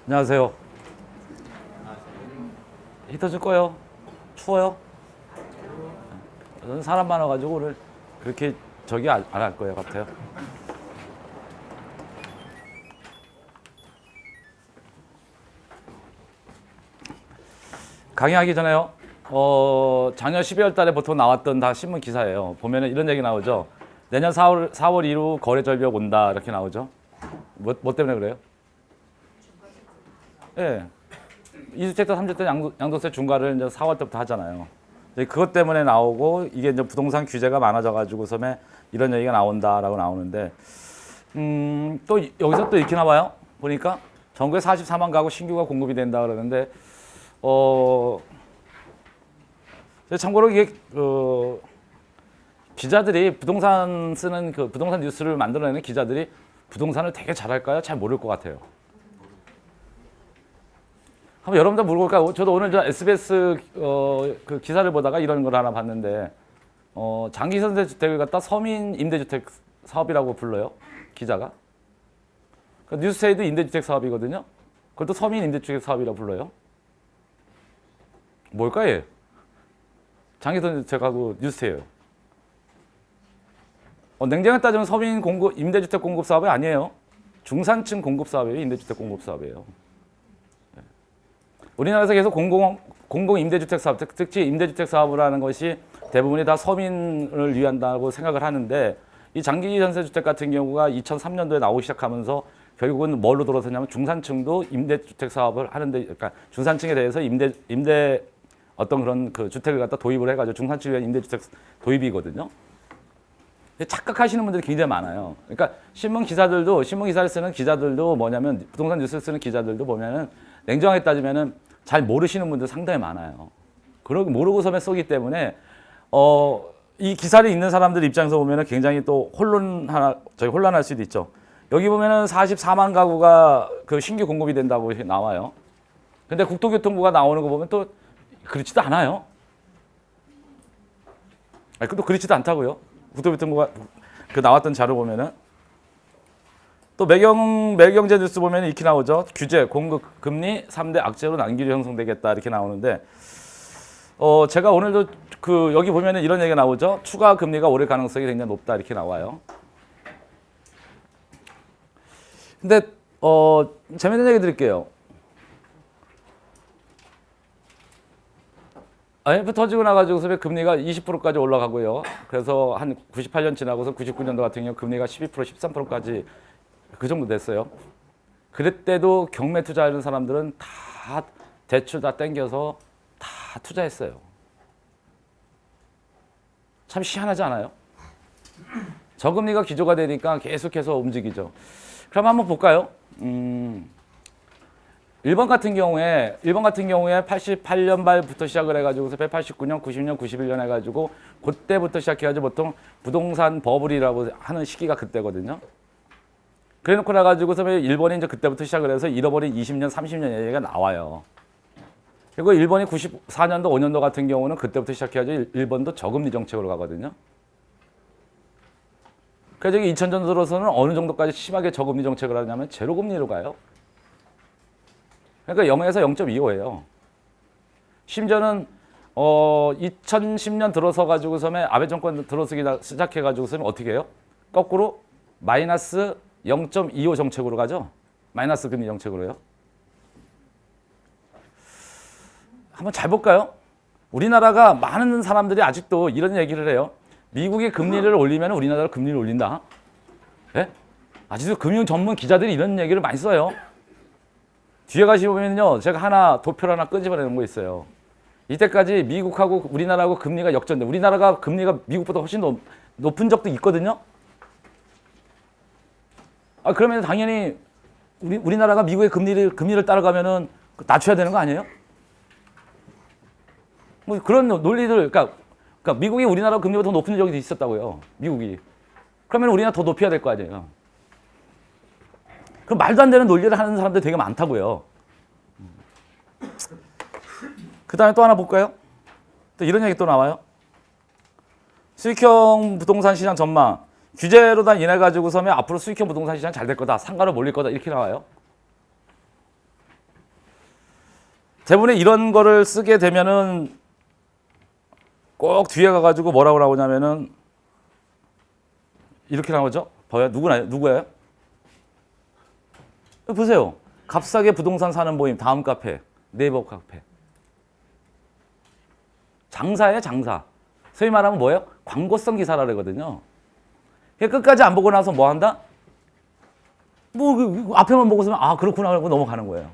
안녕하세요. 히터 좀 꺼요. 추워요? 저는 사람 많아가지고 오늘 그렇게 저기 안 할 거예요 같아요. 강의하기 전에요. 작년 12월 달에 보통 나왔던 다 신문 기사예요. 보면은 이런 얘기 나오죠. 내년 4월 이후 거래 절벽 온다 이렇게 나오죠. 뭐 때문에 그래요? 예. 2주택, 3주택 양도세 중과를 이제 4월 때부터 하잖아요. 그것 때문에 나오고 이게 이제 부동산 규제가 많아져가지고서에 이런 얘기가 나온다라고 나오는데 또 여기서 또 읽히나 봐요. 보니까 전국에 44만 가구 신규가 공급이 된다 그러는데 참고로 이게 기자들이 부동산 쓰는 그 부동산 뉴스를 만들어내는 기자들이 부동산을 되게 잘할까요? 잘 모를 것 같아요. 한번 여러분들 물어볼까요? 저도 오늘 저 SBS 그 기사를 보다가 이런 걸 하나 봤는데 장기전세 주택을 갖다 서민 임대주택 사업이라고 불러요. 기자가. 그 뉴스에도 임대주택 사업이거든요. 그걸 또 서민 임대주택 사업이라고 불러요. 뭘까요? 장기전세 주택하고 뉴스예요. 냉정하게 따지면 서민 공급 임대주택 공급 사업이 아니에요. 중산층 공급 사업이에요. 임대주택 공급 사업이에요. 우리나라에서 계속 공공 임대주택 사업, 특히 임대주택 사업을 하는 것이 대부분이 다 서민을 위한다고 생각을 하는데 이 장기 전세주택 같은 경우가 2003년도에 나오기 시작하면서 결국은 뭘로 들어서냐면 중산층도 임대주택 사업을 하는데, 그러니까 중산층에 대해서 임대 어떤 그런 그 주택을 갖다 도입을 해가지고 중산층을 위한 임대주택 도입이거든요. 착각하시는 분들이 굉장히 많아요. 그러니까 신문 기사를 쓰는 기자들도 뭐냐면 부동산 뉴스를 쓰는 기자들도 보면은 냉정하게 따지면은 잘 모르시는 분들 상당히 많아요. 그러고 모르고서만 쏘기 때문에 이 기사를 읽는 사람들 입장에서 보면은 굉장히 또 혼란할 수도 있죠. 여기 보면은 44만 가구가 그 신규 공급이 된다고 나와요. 근데 국토교통부가 나오는 거 보면 또 그렇지도 않아요. 또 그렇지도 않다고요. 국토교통부가 그 나왔던 자료 보면은 또 매경제 뉴스 보면 이렇게 나오죠. 규제, 공급, 금리 3대 악재로 난기류 형성되겠다 이렇게 나오는데 제가 오늘도 그 여기 보면은 이런 얘기가 나오죠. 추가 금리가 오를 가능성이 굉장히 높다 이렇게 나와요. 근데 재밌는 얘기 드릴게요. IMF 터지고 나가지고서 금리가 20%까지 올라가고요. 그래서 한 98년 지나고서 99년도 같은 경우 금리가 12%, 13%까지 그 정도 됐어요. 그때도 경매 투자하는 사람들은 다 대출 다 땡겨서 다 투자했어요. 참 희한하지 않아요? 저금리가 기조가 되니까 계속해서 움직이죠. 그럼 한번 볼까요? 일본 같은 경우에 88년 말부터 시작을 해가지고서 89년, 90년, 91년 해가지고 그때부터 시작해가지고 보통 부동산 버블이라고 하는 시기가 그때거든요. 그래놓고 나가지고서 일본이 이제 그때부터 시작을 해서 잃어버린 20년, 30년 얘기가 나와요. 그리고 일본이 94년도, 5년도 같은 경우는 그때부터 시작해가지고 일본도 저금리 정책으로 가거든요. 그래서 2000년 들어서는 어느 정도까지 심하게 저금리 정책을 하냐면 제로금리로 가요. 그러니까 0에서 0.25예요. 심지어는 2010년 들어서 가지고서는 아베 정권 들어서기 시작해 가지고서는 어떻게 해요? 거꾸로 마이너스 0.25 정책으로 가죠. 마이너스 금리 정책으로요. 한번 잘 볼까요? 우리나라가 많은 사람들이 아직도 이런 얘기를 해요. 미국이 금리를 올리면 우리나라도 금리를 올린다. 네? 아직도 금융 전문 기자들이 이런 얘기를 많이 써요. 뒤에 가시면요, 제가 도표를 하나 끄집어내는 거 있어요. 이때까지 미국하고 우리나라하고 금리가 역전돼. 우리나라가 금리가 미국보다 훨씬 높은 적도 있거든요. 그러면 당연히 우리나라가 미국의 금리를 따라가면은 낮춰야 되는 거 아니에요? 뭐 그런 논리들, 그러니까 미국이 우리나라 금리보다 더 높은 적이 있었다고요. 미국이. 그러면 우리나라 더 높여야 될 거 아니에요. 그럼 말도 안 되는 논리를 하는 사람들 되게 많다고요. 그 다음에 또 하나 볼까요? 또 이런 얘기 또 나와요. 수익형 부동산 시장 전망. 규제로 인해 가지고서는 앞으로 수익형 부동산 시장 잘 될 거다. 상가로 몰릴 거다. 이렇게 나와요. 대부분에 이런 거를 쓰게 되면은 꼭 뒤에 가가지고 뭐라고 나오냐면은 이렇게 나오죠. 봐요. 누구예요? 보세요. 값싸게 부동산 사는 모임 다음 카페 네이버 카페. 장사예요, 장사. 소위 말하면 뭐예요? 광고성 기사라 그러거든요. 끝까지 안 보고 나서 뭐 한다? 뭐 앞에만 보고서는 아 그렇구나 하고 넘어가는 거예요.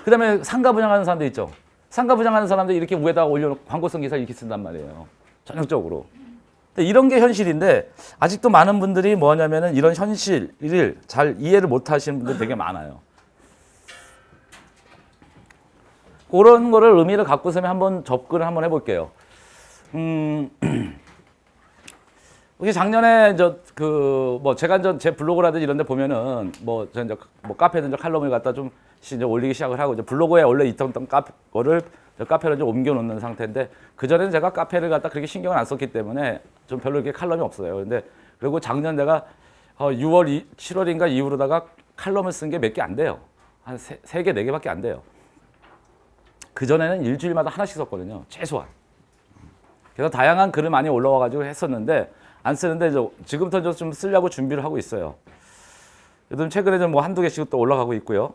그다음에 상가 분양하는 사람들 있죠. 상가 분양하는 사람들 이렇게 위에다가 올려놓고 광고성 기사 이렇게 쓴단 말이에요. 전형적으로. 근데 이런 게 현실인데 아직도 많은 분들이 뭐냐면은 이런 현실을 잘 이해를 못 하시는 분들이 되게 많아요. 그런 거를 의미를 갖고서 한번 접근을 한번 해볼게요. 혹시 작년에 제가 제 블로그라든지 이런 데 보면은 뭐 카페든지 칼럼을 갖다 좀 이제 올리기 시작을 하고 이제 블로그에 원래 있던 거를 카페로 좀 옮겨 놓는 상태인데 그전에는 제가 카페를 갖다 그렇게 신경을 안 썼기 때문에 좀 별로 이렇게 칼럼이 없어요. 근데 그리고 작년 내가 7월인가 이후로다가 칼럼을 쓴 게 몇 개 안 돼요. 한 3개, 4개밖에 안 돼요. 그전에는 일주일마다 하나씩 썼거든요. 최소한. 그래서 다양한 글을 많이 올라와가지고 했었는데 안 쓰는데 지금부터 좀 쓰려고 준비를 하고 있어요. 요즘 최근에 좀 뭐 한두 개씩 또 올라가고 있고요.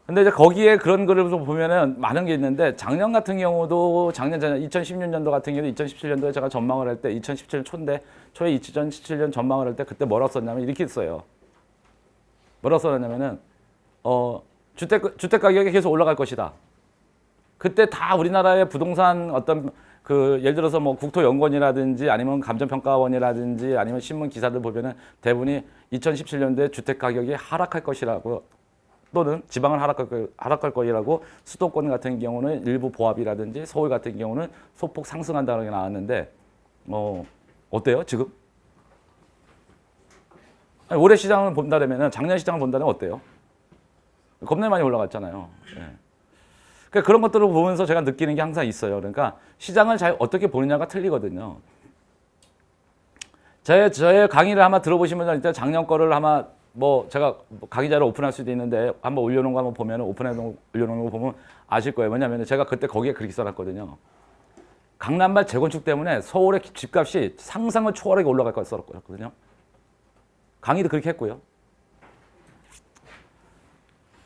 근데 이제 거기에 그런 글을 좀 보면은 많은 게 있는데 작년 같은 경우도 작년 2016년도 같은 경우도 2017년도에 제가 전망을 할 때 2017년 초에 2017년 전망을 할 때 그때 뭐라고 썼냐면 이렇게 써요. 뭐라고 써놨냐면은 주택 가격이 계속 올라갈 것이다. 그때 다 우리나라의 부동산 어떤 예를 들어서 뭐 국토연구원이라든지 아니면 감정평가원이라든지 아니면 신문 기사들 보면은 대부분이 2017년도에 주택 가격이 하락할 것이라고 또는 지방은 하락할 거라고 수도권 같은 경우는 일부 보합이라든지 서울 같은 경우는 소폭 상승한다는 게 나왔는데 어때요 지금? 아니, 올해 시장을 본다면은 작년 시장을 본다면 어때요? 겁나 많이 올라갔잖아요. 네. 그러니까 그런 것들을 보면서 제가 느끼는 게 항상 있어요. 그러니까 시장을 잘 어떻게 보느냐가 틀리거든요. 저의 강의를 아마 들어보시면 일단 작년 거를 아마 제가 강의자를 오픈할 수도 있는데 한번 올려놓은 거 한번 보면 올려놓은 거 보면 아실 거예요. 왜냐하면 제가 그때 거기에 그렇게 써놨거든요. 강남발 재건축 때문에 서울의 집값이 상상을 초월하게 올라갈 거 써놨거든요. 강의도 그렇게 했고요.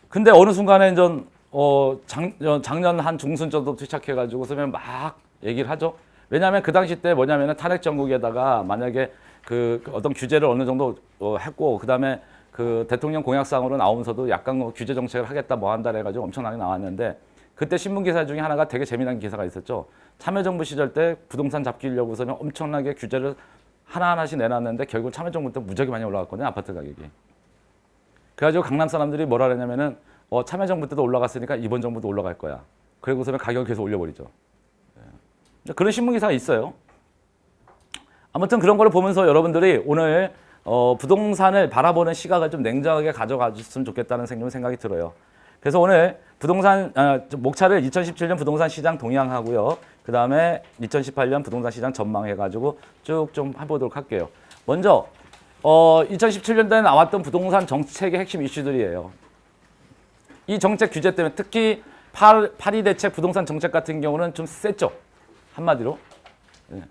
근데 어느 순간에 작년 한 중순 정도 시작해가지고 서면 막 얘기를 하죠. 왜냐하면 그 당시 때 뭐냐면은 탄핵 정국에다가 만약에 어떤 규제를 어느 정도 했고 그다음에 대통령 공약상으로 나오면서도 약간 규제 정책을 하겠다 뭐 한다 해가지고 엄청나게 나왔는데 그때 신문 기사 중에 하나가 되게 재미난 기사가 있었죠. 참여정부 시절 때 부동산 잡기려고서는 엄청나게 규제를 하나하나씩 내놨는데 결국 참여정부 때 무지하게 많이 올라갔거든요. 아파트 가격이. 그래가지고 강남 사람들이 뭐라 그러냐면은 참여정부 때도 올라갔으니까 이번 정부도 올라갈 거야. 그리고서는 가격을 계속 올려버리죠. 그런 신문 기사가 있어요. 아무튼 그런 거를 보면서 여러분들이 오늘 부동산을 바라보는 시각을 좀 냉정하게 가져가줬으면 좋겠다는 생각이 들어요. 그래서 오늘 목차를 2017년 부동산 시장 동향하고요. 그 다음에 2018년 부동산 시장 전망해가지고 쭉 좀 해보도록 할게요. 먼저 2017년도에 나왔던 부동산 정책의 핵심 이슈들이에요. 이 정책 규제 때문에 특히 8.2 대책 부동산 정책 같은 경우는 좀 셌죠. 한마디로. 네.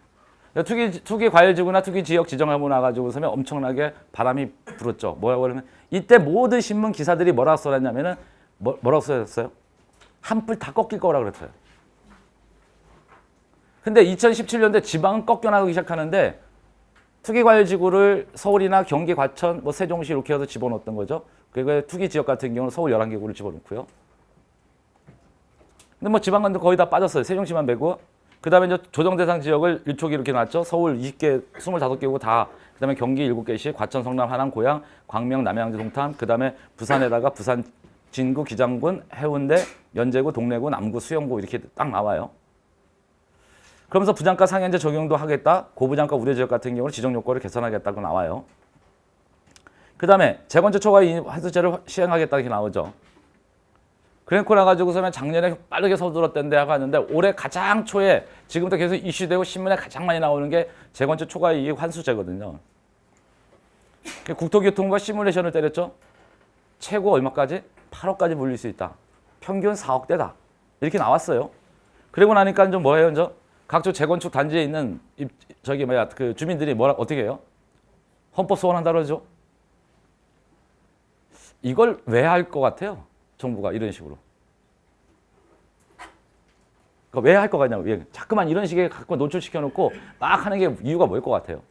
투기 과열지구나 투기 지역 지정하고 나가지고서는 엄청나게 바람이 불었죠. 뭐라고 그러면 이때 모든 신문 기사들이 뭐라고 써놨냐면은 뭐라고 써졌어요? 한뿔 다 꺾일 거라고 그랬어요. 근데 2017년도에 지방은 꺾여나가기 시작하는데 투기 과열지구를 서울이나 경기, 과천, 세종시 이렇게 해서 집어넣었던 거죠. 그리고 투기 지역 같은 경우는 서울 11개구를 집어넣고요. 근데 지방간도 거의 다 빠졌어요. 세종시만 빼고. 그 다음에 이제 조정대상 지역을 일촉이 이렇게 놨죠. 서울 20개, 25개고 다. 그 다음에 경기 7개씩, 과천, 성남, 하남, 고양, 광명, 남양주, 동탄. 그 다음에 부산에다가 부산, 진구, 기장군, 해운대, 연제구, 동래구, 남구, 수영구 이렇게 딱 나와요. 그러면서 부장가 상한제 적용도 하겠다. 고부장가 우대 지역 같은 경우는 지정 요건을 개선하겠다고 나와요. 그 다음에 재건축 초과 환수제를 시행하겠다 이렇게 나오죠. 그래놓고 나가지고서는 작년에 빠르게 서둘렀던데 하고 하는데 올해 가장 초에 지금부터 계속 이슈되고 신문에 가장 많이 나오는 게 재건축 초과 이익 환수제거든요. 국토교통부가 시뮬레이션을 때렸죠. 최고 얼마까지? 8억까지 물릴 수 있다. 평균 4억대다. 이렇게 나왔어요. 그리고 나니까 좀 뭐예요? 이제 각종 재건축 단지에 있는 그 주민들이 어떻게 해요? 헌법 소원한다 그러죠. 이걸 왜 할 것 같아요? 정부가 이런 식으로. 그러니까 왜 할 것 같냐고. 자꾸만 이런 식의 갖고 노출시켜 놓고 막 하는 게 이유가 뭐일 것 같아요?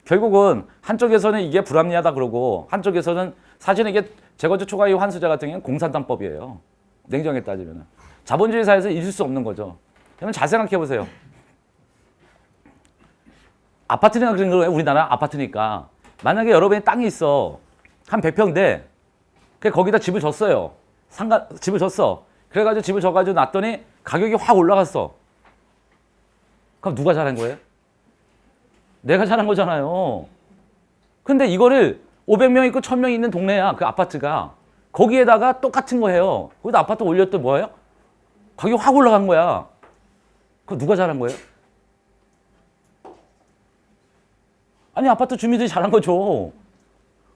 결국은 한쪽에서는 이게 불합리하다 그러고 한쪽에서는 사실은 이게 재건축 초과이익 환수제 같은 경우는 공산당법이에요. 냉정하게 따지면. 자본주의 사회에서 있을 수 없는 거죠. 그러면 잘 생각해 보세요. 아파트니까 그런 거예요. 우리나라 아파트니까. 만약에 여러분이 땅이 있어. 한 100평대. 거기다 집을 줬어요. 집을 줬어. 그래가지고 집을 줘가지고 놨더니 가격이 확 올라갔어. 그럼 누가 잘한 거예요? 내가 잘한 거잖아요. 근데 이거를 500명 있고 1000명 있는 동네야. 그 아파트가. 거기에다가 똑같은 거예요. 거기다 아파트 올렸더니 뭐예요? 가격이 확 올라간 거야. 그거 누가 잘한 거예요? 아니 아파트 주민들이 잘한 거죠.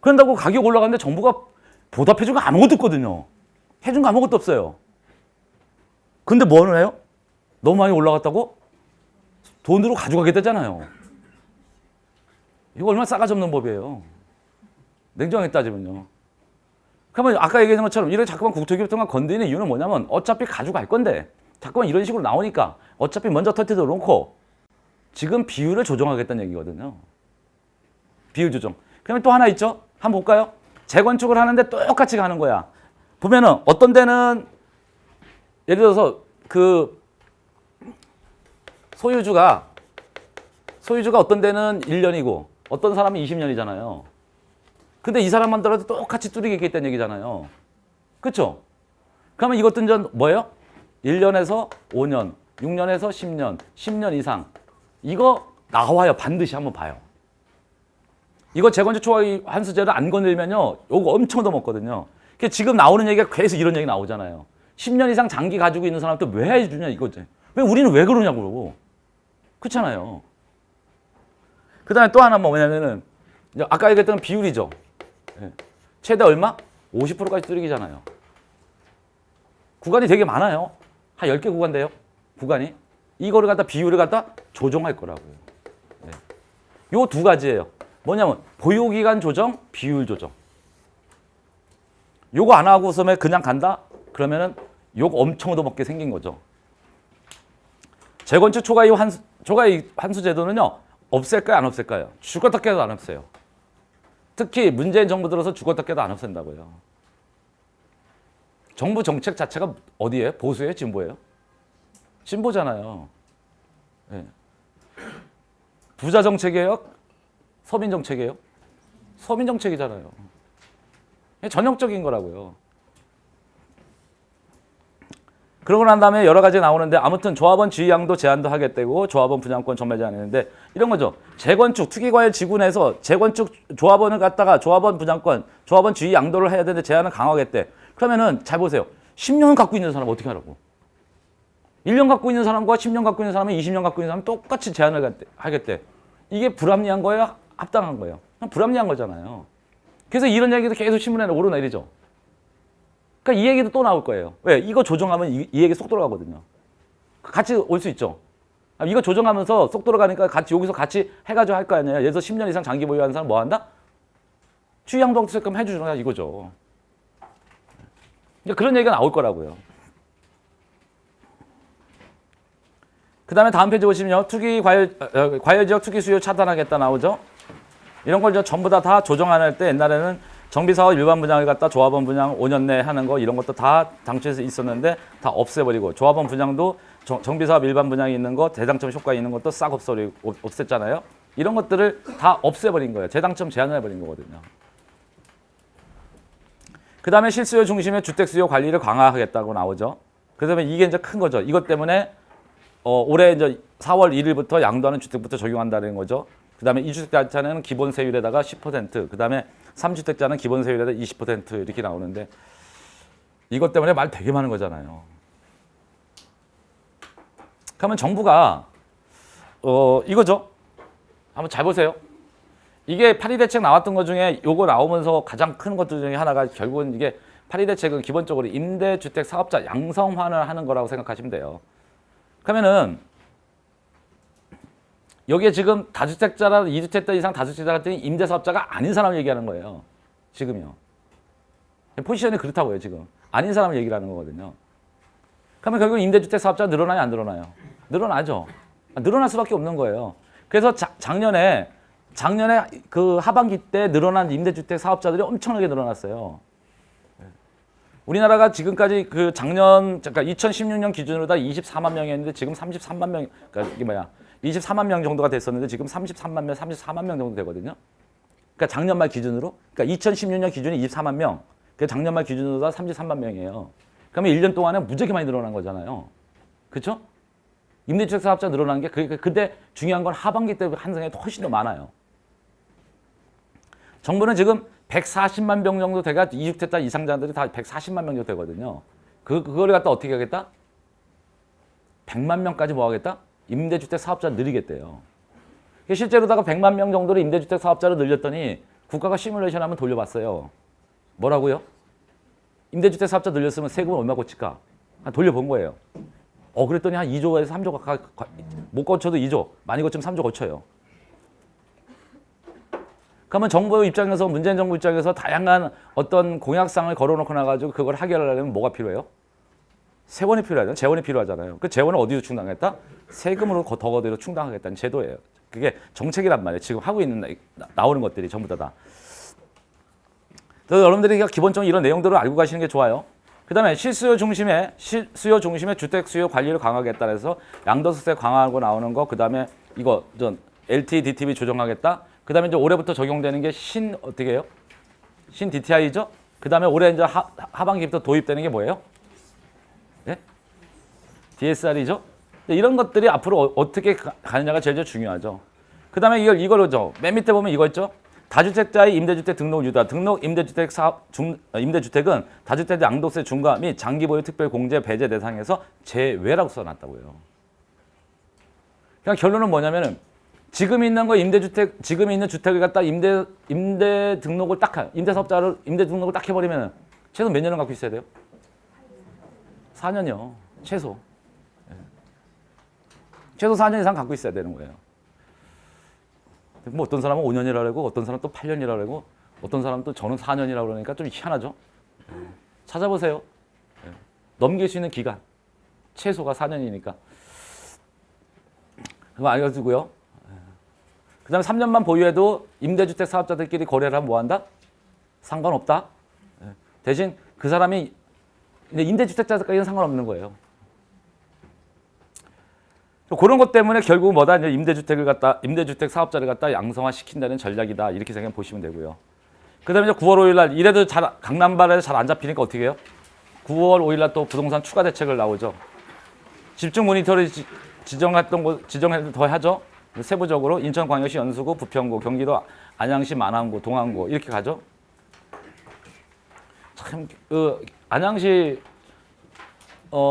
그런다고 가격 올라갔는데 정부가 보답해준 거 아무것도 없거든요. 해준 거 아무것도 없어요. 근데 뭐는 해요? 너무 많이 올라갔다고? 돈으로 가져가겠다잖아요. 이거 얼마나 싸가지 없는 법이에요. 냉정하게 따지면요. 그러면 아까 얘기한 것처럼 이렇게 자꾸만 국토교통과 건드리는 이유는 뭐냐면 어차피 가져갈 건데 자꾸만 이런 식으로 나오니까 어차피 먼저 터뜨려 놓고 지금 비율을 조정하겠다는 얘기거든요. 비율 조정. 그러면 또 하나 있죠? 한번 볼까요? 재건축을 하는데 똑같이 가는 거야. 보면은 어떤 데는 예를 들어서 그 소유주가 어떤 데는 1년이고 어떤 사람은 20년이잖아요. 근데 이 사람만 들어도 똑같이 뚫리겠다는 얘기잖아요. 그렇죠? 그러면 이것도 이제 뭐예요? 1년에서 5년, 6년에서 10년, 10년 이상. 이거 나와요. 반드시 한번 봐요. 이거 재건축 초과이익 환수제를 안 건들면요. 요거 엄청 더 먹거든요. 지금 나오는 얘기가 계속 이런 얘기 나오잖아요. 10년 이상 장기 가지고 있는 사람한테 왜 해주냐 이거지. 왜 우리는 왜 그러냐고. 그렇잖아요. 그 다음에 또 하나 뭐냐면은 아까 얘기했던 비율이죠. 최대 얼마? 50%까지 뚫리기잖아요. 구간이 되게 많아요. 한 10개 구간돼요. 구간이. 이거를 갖다 비율을 갖다 조정할 거라고요. 요 두 가지예요. 뭐냐면 보유기간 조정, 비율 조정. 요거 안 하고서 그냥 간다? 그러면은 요거 엄청 얻어먹게 생긴 거죠. 재건축 초과이익 환수제도는요. 없앨까요? 안 없앨까요? 죽었다 깨도 안 없어요. 특히 문재인 정부 들어서 죽었다 깨도 안 없앤다고요. 정부 정책 자체가 어디예요? 보수예요? 진보예요? 진보잖아요. 네. 부자 정책이에요? 서민 정책이에요? 서민 정책이잖아요. 전형적인 거라고요. 그러고 난 다음에 여러 가지 나오는데 아무튼 조합원 지위양도 제한도 하겠다고 조합원 분양권 전매 제한했는데 이런 거죠. 재건축 투기과열 지구 내에서 재건축 조합원을 갖다가 조합원 분양권, 조합원 지위 양도를 해야 되는데 제한을 강화하겠대. 그러면은 잘 보세요. 10년 갖고 있는 사람 어떻게 하라고? 1년 갖고 있는 사람과 10년 갖고 있는 사람은 20년 갖고 있는 사람은 똑같이 제한을 하겠대. 이게 불합리한 거예요? 합당한 거예요? 불합리한 거잖아요. 그래서 이런 얘기도 계속 신문에 오르내리죠. 그러니까 이 얘기도 또 나올 거예요. 왜? 이거 조정하면 이 얘기 쏙 들어가거든요. 같이 올 수 있죠. 이거 조정하면서 쏙 들어가니까 같이 여기서 같이 해가지고 할 거 아니에요. 예를 들어서 10년 이상 장기 보유하는 사람 뭐 한다? 취양도세금 해주잖아 이거죠. 그러니까 그런 얘기가 나올 거라고요. 그 다음에 다음 페이지 보시면요. 과열지역 투기 수요 차단하겠다 나오죠. 이런 걸 전부 다 조정 안 할 때 옛날에는 정비사업 일반 분양을 갖다 조합원 분양 5년 내에 하는 거 이런 것도 다 당초에서 있었는데 다 없애버리고 조합원 분양도 정비사업 일반 분양이 있는 거 대당첨 효과 있는 것도 싹 없앴잖아요. 이런 것들을 다 없애버린 거예요. 재당첨 제한을 해버린 거거든요. 그 다음에 실수요 중심의 주택 수요 관리를 강화하겠다고 나오죠. 그다음에 이게 이제 큰 거죠. 이것 때문에 올해 이제 4월 1일부터 양도하는 주택부터 적용한다는 거죠. 그 다음에 2주택자는 기본 세율에다가 10%, 그 다음에 3주택자는 기본 세율에다가 20% 이렇게 나오는데 이것 때문에 말 되게 많은 거잖아요. 그러면 정부가 이거죠. 한번 잘 보세요. 이게 8.2 대책 나왔던 것 중에 요거 나오면서 가장 큰 것들 중에 하나가 결국은 이게 8일 대책은 기본적으로 임대주택 사업자 양성화를 하는 거라고 생각하시면 돼요. 그러면은 여기에 지금 다주택자라 2주택자 이상 다주택자 같은 임대사업자가 아닌 사람을 얘기하는 거예요. 지금요. 포지션이 그렇다고요. 지금. 아닌 사람을 얘기를 하는 거거든요. 그러면 결국 임대주택 사업자가 늘어나요? 안 늘어나요? 늘어나죠. 늘어날 수밖에 없는 거예요. 그래서 작년에 그 하반기 때 늘어난 임대주택 사업자들이 엄청나게 늘어났어요. 우리나라가 지금까지 그 작년, 그러니까 2016년 기준으로 다 24만 명이었는데 지금 33만 명, 그러니까 이게 뭐야, 24만 명 정도가 됐었는데 지금 33만 명, 34만 명 정도 되거든요. 그러니까 작년 말 기준으로, 그러니까 2016년 기준이 24만 명, 그 작년 말 기준으로 다 33만 명이에요. 그러면 1년 동안에 무지하게 많이 늘어난 거잖아요. 그렇죠? 임대주택 사업자 늘어난 게 근데 중요한 건 하반기 때 한성에 훨씬 더 많아요. 정부는 지금 140만 명 정도 돼가 2주택자 이상자들이 다 140만 명 정도 되거든요. 그거를 갖다 어떻게 하겠다? 100만 명까지 뭐 하겠다? 임대주택 사업자 늘리겠대요. 실제로다가 100만 명 정도로 임대주택 사업자를 늘렸더니 국가가 시뮬레이션 한번 돌려봤어요. 뭐라고요? 임대주택 사업자 늘렸으면 세금을 얼마 고칠까? 돌려본 거예요. 그랬더니 한 2조에서 3조 못 고쳐도 2조, 많이 고치면 3조 고쳐요. 그러면 정부 입장에서, 문재인 정부 입장에서 다양한 어떤 공약상을 걸어놓고 나가지고 그걸 해결하려면 뭐가 필요해요? 세원이 필요하잖아요. 재원이 필요하잖아요. 그 재원을 어디서 충당하겠다? 세금으로 더 거대로 충당하겠다는 제도예요. 그게 정책이란 말이에요. 지금 하고 있는, 나오는 것들이 전부 다. 그래서 여러분들이 기본적으로 이런 내용들을 알고 가시는 게 좋아요. 그 다음에 실수요 중심의 주택 수요 관리를 강화하겠다 해서 양도소득세 강화하고 나오는 거, 그 다음에 이거 LT, DTV 조정하겠다. 그 다음에 이제 올해부터 적용되는 게 어떻게 해요? 신 DTI죠? 그 다음에 올해 이제 하반기부터 도입되는 게 뭐예요? 예? DSR이죠? 이런 것들이 앞으로 어떻게 가느냐가 제일 중요하죠. 그 다음에 이거죠. 맨 밑에 보면 이거 있죠? 다주택자의 임대주택 등록 유다. 임대주택은 다주택자 양도세 중과 및 장기 보유 특별 공제 배제 대상에서 제외라고 써놨다고요. 그냥 결론은 뭐냐면은 지금 있는 지금 있는 주택을 갖다 임대 등록을 임대 등록을 딱 해버리면은 최소 몇 년은 갖고 있어야 돼요? 4년이요. 최소. 최소 4년 이상 갖고 있어야 되는 거예요. 뭐 어떤 사람은 5년이라고 그러고 어떤 사람은 또 8년이라고 그러고 어떤 사람은 또 저는 4년이라고 그러니까 좀 희한하죠. 찾아보세요. 넘길 수 있는 기간. 최소가 4년이니까. 그거 알려주고요. 그 다음에 3년만 보유해도 임대주택 사업자들끼리 거래를 하면 뭐한다? 상관없다. 대신 그 사람이 임대주택자까지는 상관없는 거예요. 그런 것 때문에 결국 뭐다? 이제 임대주택 사업자를 갖다 양성화 시킨다는 전략이다. 이렇게 생각해 보시면 되고요. 그 다음에 이제 9월 5일 날 이래도 강남발에 잘 안 잡히니까 어떻게 해요? 9월 5일 날 또 부동산 추가 대책을 나오죠. 집중 모니터를 지정해도 더 하죠. 세부적으로 인천광역시 연수구, 부평구, 경기도 안양시, 만안구, 동안구 이렇게 가죠. 참 안양시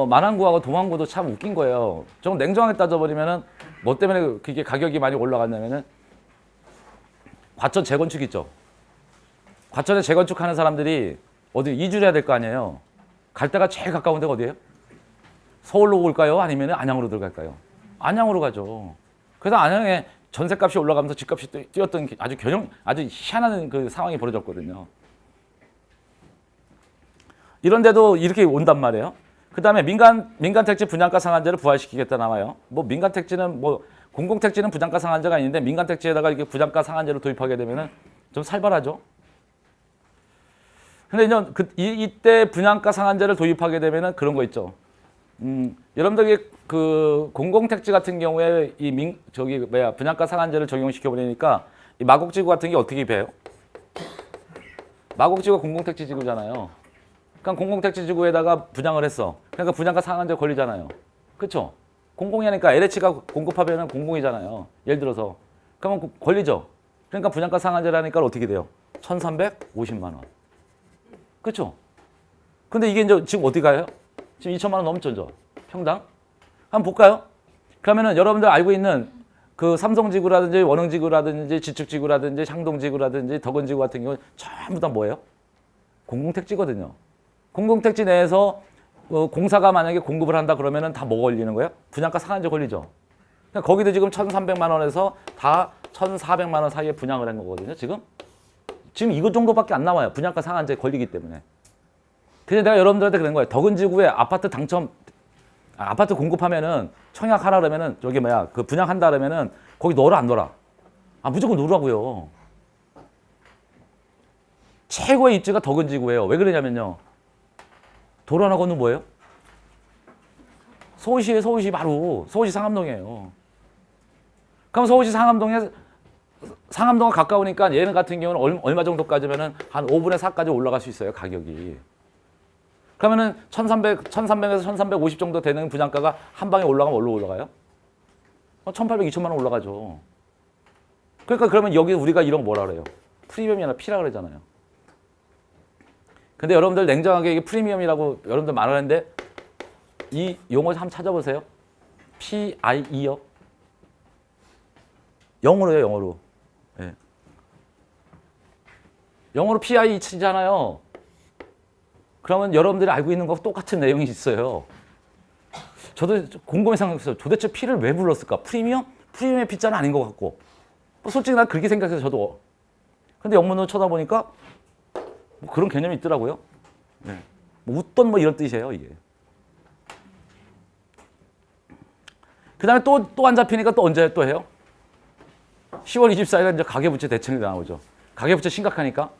만안구하고 동안구도 참 웃긴 거예요. 좀 냉정하게 따져버리면은 뭐 때문에 그게 가격이 많이 올라갔냐면은 과천 재건축 있죠. 과천에 재건축하는 사람들이 어디 이주를 해야 될 거 아니에요. 갈 데가 제일 가까운 데가 어디예요? 서울로 올까요? 아니면 안양으로 들어갈까요? 안양으로 가죠. 그래서 안양에 전셋값이 올라가면서 집값이 뛰었던 아주 희한한 그 상황이 벌어졌거든요. 이런데도 이렇게 온단 말이에요. 그 다음에 민간 택지 분양가 상한제를 부활시키겠다 나와요. 뭐 민간 택지는 공공 택지는 분양가 상한제가 있는데 민간 택지에다가 이렇게 분양가 상한제를 도입하게 되면은 좀 살벌하죠. 근데 이때 분양가 상한제를 도입하게 되면은 그런 거 있죠. 여러분들 그 공공 택지 같은 경우에 분양가 상한제를 적용시켜 버리니까 이 마곡지구 같은 게 어떻게 돼요? 마곡지구가 공공 택지 지구잖아요. 그러니까 공공택지 지구에다가 분양을 했어. 그러니까 분양가 상한제 걸리잖아요. 그렇죠? 공공이니까 LH가 공급하면 공공이잖아요. 예를 들어서. 그러면 걸리죠. 그러니까 분양가 상한제라니까 어떻게 돼요? 1,350만 원. 그렇죠? 근데 이게 이제 지금 어디 가요? 지금 2천만 원 넘죠. 평당? 한번 볼까요? 그러면은 여러분들 알고 있는 그 삼성지구라든지 원흥지구라든지 지축지구라든지 향동지구라든지 덕원지구 같은 경우 전부 다 뭐예요? 공공택지거든요. 공공택지 내에서 공사가 만약에 공급을 한다 그러면은 다 뭐가 걸리는 거예요? 분양가 상한제 걸리죠. 그러니까 거기도 지금 1,300만 원에서 다 1,400만 원 사이에 분양을 한 거거든요. 지금 이거 정도밖에 안 나와요. 분양가 상한제 걸리기 때문에. 그래서 내가 여러분들한테 그런 거예요. 덕은지구에 아파트 공급하면은 청약하라 그러면은 그 분양한다 그러면은 거기 넣어라 안 넣어라? 무조건 넣으라고요. 최고의 입지가 덕은지구예요. 왜 그러냐면요. 도로 하나 건너면 뭐예요? 서울시 바로 서울시 상암동이에요. 그럼 서울시 상암동과 가까우니까 얘는 같은 경우는 얼마 정도까지면은 한 5분의 4까지 올라갈 수 있어요, 가격이. 그러면은 1,300에서 1,350 정도 되는 분양가가 한 방에 올라가면 얼로 올라가요? 1,800, 2천만 원 올라가죠. 그러니까 그러면 여기 우리가 이런 거 뭐라 그래요? 프리미엄이나 P라 그러잖아요. 근데 여러분들 냉정하게 이게 프리미엄이라고 여러분들 말하는데 이 용어 한번 찾아보세요. PIE요. 영어로요, 영어로. 네. 영어로 PIE 치잖아요. 그러면 여러분들이 알고 있는 거 똑같은 내용이 있어요. 저도 곰곰이 생각했어요. 도대체 P를 왜 불렀을까? 프리미엄? 프리미엄의 P자는 아닌 것 같고. 솔직히 난 그렇게 생각해서 저도. 근데 영문으로 쳐다보니까 뭐 그런 개념이 있더라고요. 네. 뭐 웃돈 뭐 이런 뜻이에요, 이게. 그 다음에 또 안 잡히니까 또 언제 또 해요? 10월 24일에 이제 가계부채 대책이 나오죠. 가계부채 심각하니까.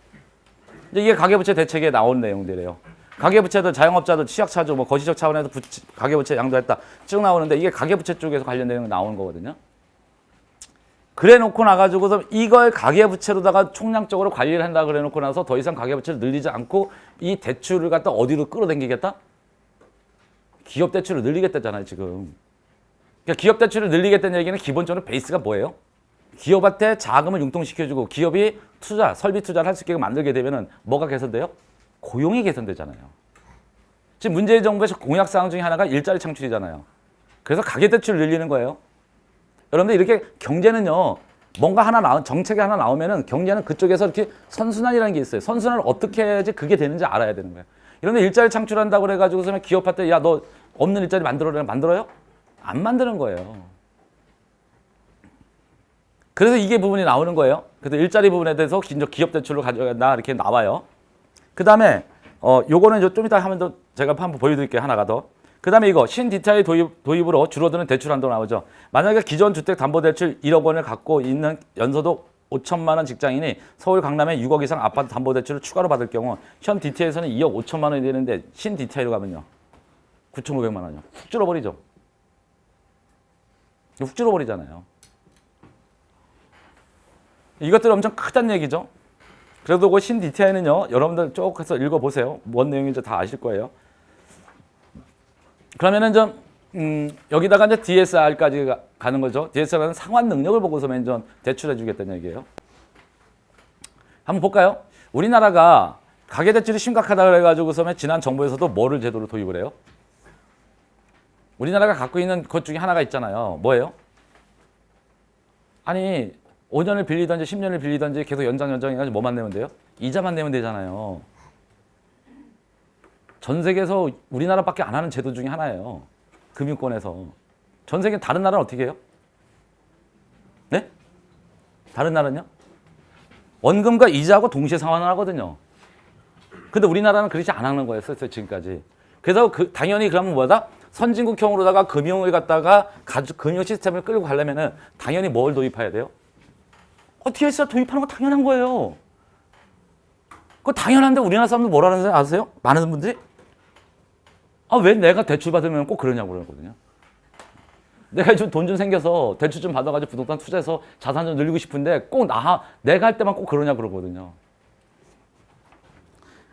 이제 이게 가계부채 대책에 나온 내용들이에요. 가계부채도 자영업자도 취약차죠. 뭐 거시적 차원에서 가계부채 양도했다. 쭉 나오는데 이게 가계부채 쪽에서 관련된 내용이 나오는 거거든요. 그래 놓고 나가지고서 이걸 가계부채로다가 총량적으로 관리를 한다 그래 놓고 나서 더 이상 가계부채를 늘리지 않고 이 대출을 갖다 어디로 끌어당기겠다? 기업 대출을 늘리겠다잖아요, 지금. 그러니까 기업 대출을 늘리겠다는 얘기는 기본적으로 베이스가 뭐예요? 기업한테 자금을 융통시켜주고 기업이 설비 투자를 할 수 있게 만들게 되면은 뭐가 개선돼요? 고용이 개선되잖아요. 지금 문재인 정부의 공약사항 중에 하나가 일자리 창출이잖아요. 그래서 가계대출을 늘리는 거예요. 여러분들 이렇게 경제는요, 뭔가 하나 정책이 하나 나오면은 경제는 그쪽에서 이렇게 선순환이라는 게 있어요. 선순환을 어떻게 해야지 그게 되는지 알아야 되는 거예요. 이런데 일자리 창출한다고 그래가지고서 기업한테 야, 너 없는 일자리 만들어요? 안 만드는 거예요. 그래서 이게 부분이 나오는 거예요. 그래서 일자리 부분에 대해서 기업 대출을 가져간다 이렇게 나와요. 그 다음에 요거는 좀 이따 하면 더 제가 한번 보여드릴게요. 하나가 더. 그 다음에 이거 신DTI 도입으로 줄어드는 대출 한도 나오죠. 만약에 기존 주택담보대출 1억 원을 갖고 있는 연소득 5천만 원 직장인이 서울 강남에 6억 이상 아파트 담보대출을 추가로 받을 경우 현 DTI에서는 2억 5천만 원이 되는데 신DTI로 가면요. 9,500만 원이요. 훅 줄어버리죠. 훅 줄어버리잖아요. 이것들이 엄청 크다는 얘기죠. 그래도 그 신DTI는요. 여러분들 쭉 해서 읽어보세요. 뭔 내용인지 다 아실 거예요. 그러면은 여기다가 이제 DSR까지 가는 거죠. DSR은 상환 능력을 보고서만 좀 대출해 주겠다는 얘기예요. 한번 볼까요? 우리나라가 가계대출이 심각하다 그래가지고서는 지난 정부에서도 뭐를 제도로 도입을 해요? 우리나라가 갖고 있는 것 중에 하나가 있잖아요. 뭐예요? 아니 5년을 빌리든지 10년을 빌리든지 계속 연장해가지고 뭐만 내면 돼요? 이자만 내면 되잖아요. 전 세계에서 우리나라밖에 안 하는 제도 중에 하나예요. 금융권에서. 전 세계 다른 나라는 어떻게 해요? 네? 다른 나라는요? 원금과 이자하고 동시에 상환을 하거든요. 근데 우리나라는 그렇지 안 하는 거였어요, 지금까지. 그래서 당연히 그러면 뭐다? 선진국형으로다가 금융을 갖다가 금융 시스템을 끌고 가려면은 당연히 뭘 도입해야 돼요? DSR 도입하는 거 당연한 거예요. 그거 당연한데 우리나라 사람들 뭐라는 줄 아세요? 많은 분들이? 왜 내가 대출 받으면 꼭 그러냐고 그러거든요. 내가 좀 돈 좀 생겨서 대출 좀 받아가지고 부동산 투자해서 자산 좀 늘리고 싶은데 꼭 내가 할 때만 꼭 그러냐고 그러거든요.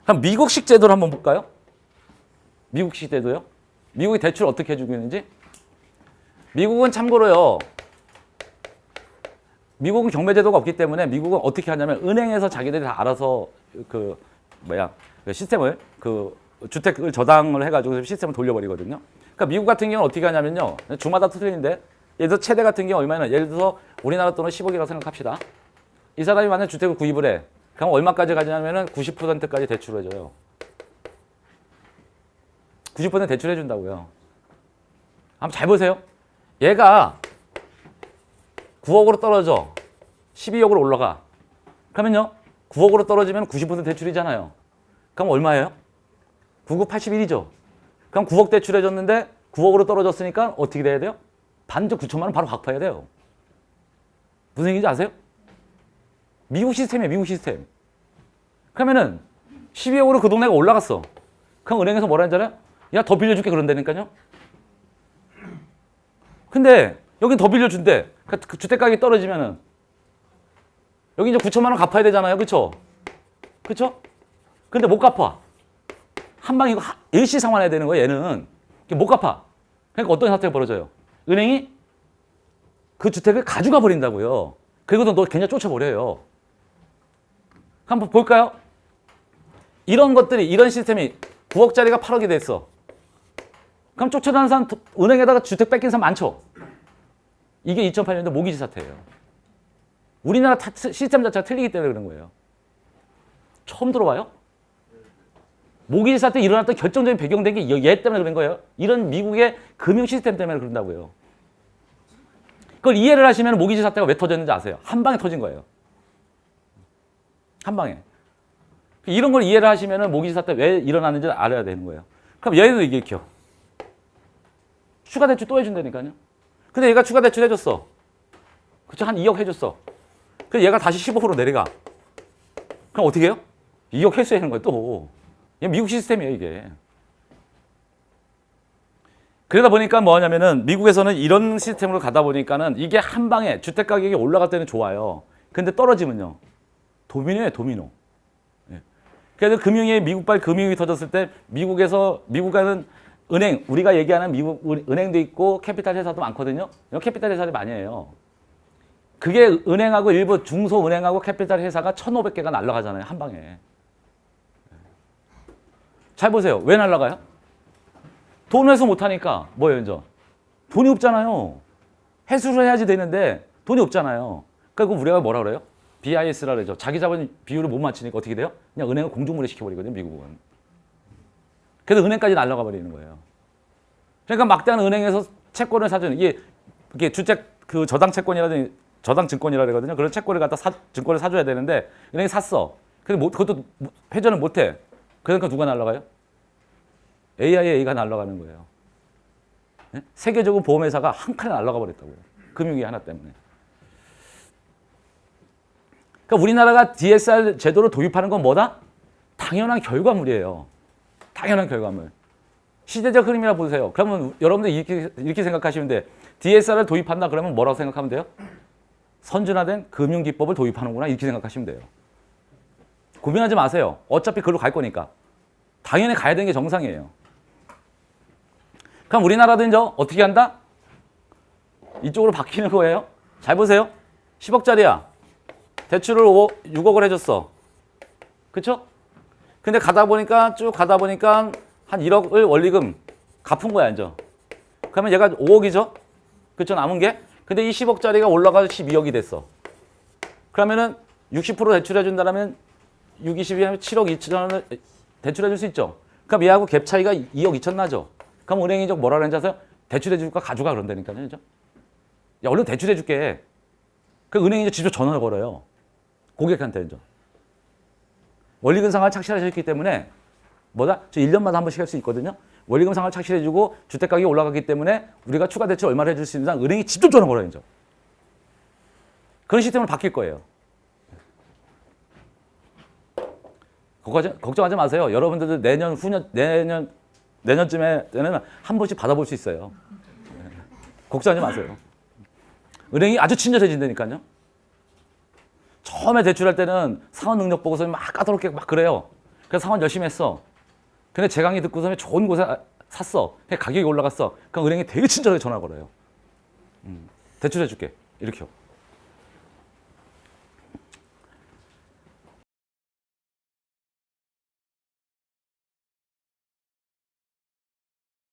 그럼 미국식 제도를 한번 볼까요? 미국식 제도요? 미국이 대출 어떻게 해주고 있는지? 미국은 참고로요. 미국은 경매제도가 없기 때문에 미국은 어떻게 하냐면 은행에서 자기들이 다 알아서 그 시스템을 주택을 저당을 해가지고 시스템을 돌려버리거든요. 그러니까 미국 같은 경우는 어떻게 하냐면요. 주마다 틀리는데 예를 들어 최대 같은 경우 얼마나 예를 들어서 우리나라 돈은 10억이라고 생각합시다. 이 사람이 만약 주택을 구입을 해. 그럼 얼마까지 가냐면은 90%까지 대출을 해줘요. 90% 대출해 준다고요. 한번 잘 보세요. 얘가 9억으로 떨어져 12억으로 올라가. 그러면요 9억으로 떨어지면 90% 대출이잖아요. 그럼 얼마예요? 99, 81이죠. 그럼 9억 대출해 줬는데 9억으로 떨어졌으니까 어떻게 돼야 돼요? 반적 9천만 원 바로 갚아야 돼요. 무슨 얘기인지 아세요? 미국 시스템이에요. 미국 시스템. 그러면은 12억으로 그 동네가 올라갔어. 그럼 은행에서 뭐라 했잖아요? 야, 더 빌려줄게 그런다니까요. 근데 여긴 더 빌려준대. 그 주택 가격이 떨어지면은 여기 이제 9천만 원 갚아야 되잖아요. 그쵸? 그쵸? 근데 못 갚아. 한 방에 이거 일시 상환해야 되는 거예요. 얘는. 못 갚아. 그러니까 어떤 사태가 벌어져요? 은행이 그 주택을 가져가 버린다고요. 그리고도 너 그냥 쫓아버려요. 한번 볼까요? 이런 것들이, 이런 시스템이 9억짜리가 8억이 됐어. 그럼 쫓아가는 사람, 은행에다가 주택 뺏긴 사람 많죠? 이게 2008년도 모기지 사태예요. 우리나라 시스템 자체가 틀리기 때문에 그런 거예요. 처음 들어봐요? 모기지 사태 일어났던 결정적인 배경된 게 얘 때문에 그런 거예요. 이런 미국의 금융 시스템 때문에 그런다고요. 그걸 이해를 하시면 모기지 사태가 왜 터졌는지 아세요? 한 방에 터진 거예요. 한 방에. 이런 걸 이해를 하시면 모기지 사태 왜 일어났는지 알아야 되는 거예요. 그럼 얘도 이게 키워. 추가 대출 또 해준다니까요. 근데 얘가 추가 대출 해줬어. 그쵸? 한 2억 해줬어. 그래서 얘가 다시 15% 내려가. 그럼 어떻게 해요? 2억 회수하는 거예요, 또. 이게 미국 시스템이에요, 이게. 그러다 보니까 뭐냐면은 미국에서는 이런 시스템으로 가다 보니까는 이게 한 방에 주택 가격이 올라갈 때는 좋아요. 근데 떨어지면요. 도미노예요, 도미노. 예. 그래서 금융이 미국발 금융이 터졌을 때 미국에는 은행, 우리가 얘기하는 미국 은행도 있고 캐피탈 회사도 많거든요. 캐피탈 회사를 많이 해요. 그게 은행하고 일부 중소은행하고 캐피탈 회사가 1,500개가 날아가잖아요. 한 방에. 잘 보세요. 왜 날아가요? 돈 회수 못하니까 뭐예요, 이제? 돈이 없잖아요. 회수를 해야지 되는데 돈이 없잖아요. 그러니까 우리가 뭐라 그래요? BIS라 그러죠. 자기 자본 비율을 못 맞추니까 어떻게 돼요? 그냥 은행을 공중분해 시켜버리거든요, 미국은. 그래서 은행까지 날아가 버리는 거예요. 그러니까 막대한 은행에서 채권을 사주는 이게 주택 그 저당 채권이라든지 저당 증권이라 그러거든요. 그런 채권을 갖다 증권을 사줘야 되는데 은행이 샀어. 근데 그것도 회전을 못해. 그러니까 누가 날아가요? AIA가 날아가는 거예요. 네? 세계적으로 보험회사가 한 칸에 날아가 버렸다고요. 금융위 하나 때문에. 그러니까 우리나라가 DSR 제도를 도입하는 건 뭐다? 당연한 결과물이에요. 당연한 결과물. 시대적 흐름이라 보세요. 그러면 여러분들 이렇게 생각하시면 돼. DSR을 도입한다 그러면 뭐라고 생각하면 돼요? 선진화된 금융기법을 도입하는구나 이렇게 생각하시면 돼요. 고민하지 마세요. 어차피 그걸로 갈 거니까. 당연히 가야 되는 게 정상이에요. 그럼 우리나라도 이제 어떻게 한다? 이쪽으로 바뀌는 거예요. 잘 보세요. 10억짜리야. 대출을 6억을 해줬어. 그쵸? 근데 쭉 가다 보니까 한 1억을 원리금 갚은 거야, 이제. 그러면 얘가 5억이죠? 그쵸? 남은 게? 근데 이 10억짜리가 올라가서 12억이 됐어. 그러면은 60% 대출해 준다면 6, 20이면 7억 2천원을 대출해 줄 수 있죠. 그럼 얘하고 갭 차이가 2억 2천 나죠. 그럼 은행이 뭐라 그러는지 아세요? 대출해 줄까 가져가 그런다니까요. 그죠? 야, 얼른 대출해 줄게. 그 은행이 이제 직접 전화를 걸어요. 고객한테 이제. 원리금 상환을 착실하셨기 때문에 저 1년마다 한 번씩 할 수 있거든요. 원리금 상환을 착실해 주고 주택 가격이 올라가기 때문에 우리가 추가 대출 얼마를 해줄 수 있는지 은행이 직접 전화 걸어요, 이제. 그런 시스템으로 바뀔 거예요. 걱정하지 마세요. 여러분들도 내년쯤에는 한 번씩 받아볼 수 있어요. 걱정하지 마세요. 은행이 아주 친절해진다니까요. 처음에 대출할 때는 상환 능력 보고서 막 까다롭게 막 그래요. 그래서 상환 열심히 했어. 근데 제 강의 듣고서 좋은 곳에 샀어. 가격이 올라갔어. 그럼 은행이 되게 친절하게 전화 걸어요. 대출해줄게. 이렇게요.